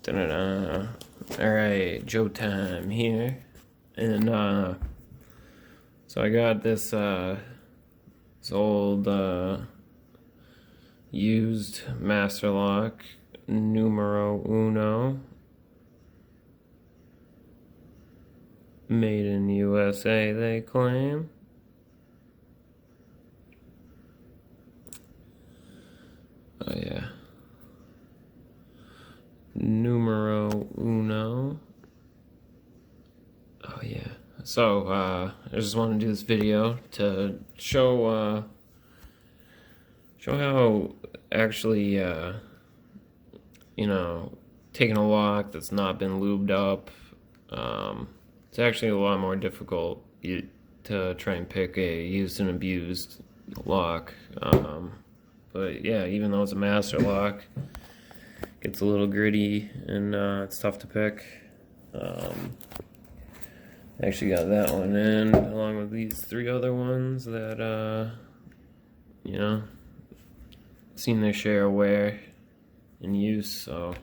Da-da-da. Alright, Joe time here. And so I got this old used Masterlock numero uno, made in USA, they claim. Oh yeah, numero uno. Oh yeah. So I just want to do this video to show how actually you know, taking a lock that's not been lubed up, it's actually a lot more difficult to try and pick a used and abused lock. But yeah, even though it's a master lock, it gets a little gritty and it's tough to pick. I actually got that one in along with these 3 other ones that you know, seen their share of wear and use. So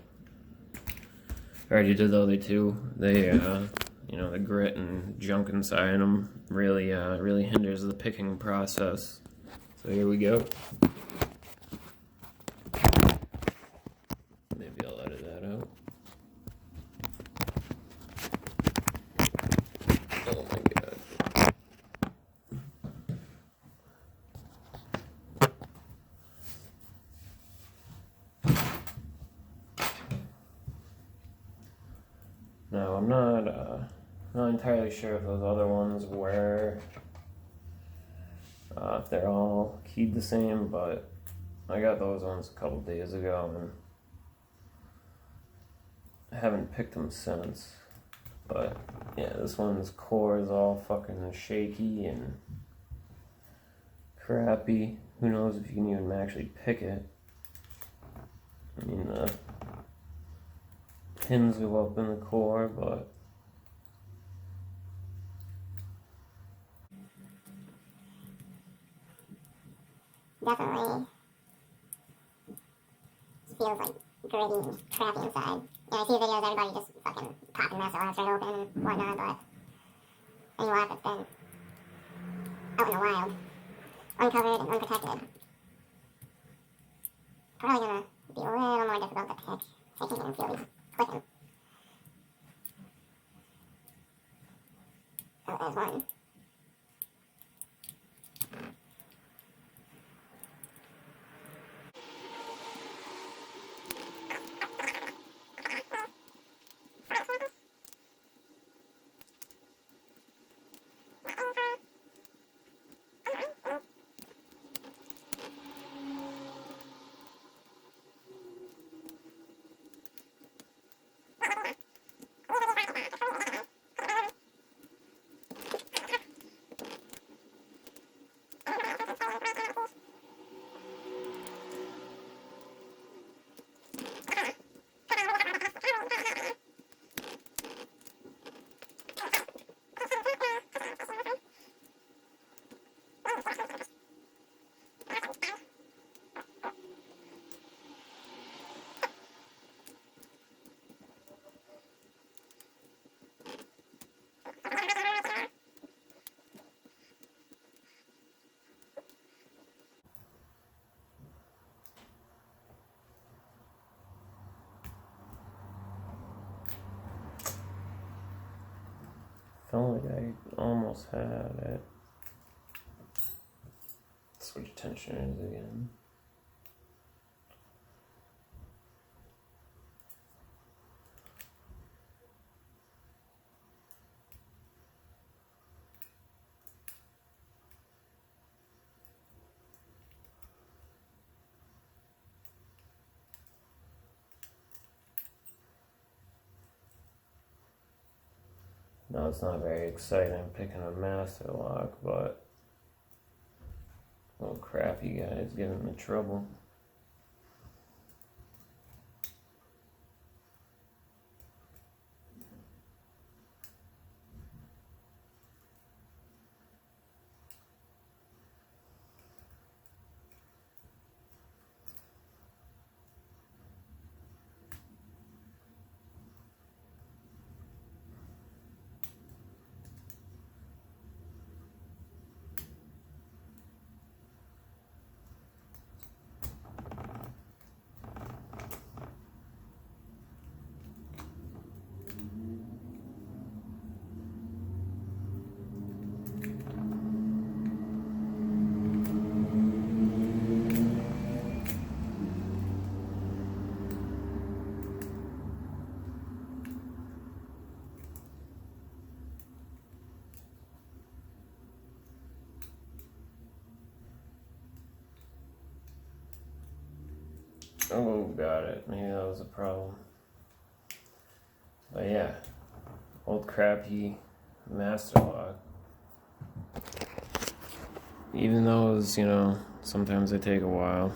I already did the other 2. They you know, the grit and junk inside them really really hinders the picking process. So here we go. Maybe I'll edit that out. Oh my god. Now I'm not entirely sure if those other ones were if they're all keyed the same, but I got those ones a couple days ago and I haven't picked them since. But yeah, this one's core is all fucking shaky and crappy. Who knows if you can even actually pick it. I mean, the pins go up in the core, but definitely feels like gritty and crappy inside. You know, I see videos of everybody just fucking popping Masterlocks right open and whatnot, but any lock that's been out in the wild, uncovered and unprotected, probably gonna be a little more difficult to pick. I can't even feel these clicking. Oh, there's one. felt like I almost had it. Switch tensioners again. No, it's not very exciting picking a Masterlock, but little crappy guy's giving me trouble. Oh, got it. Maybe that was a problem. But yeah, old crappy Masterlock. Even those, you know, sometimes they take a while.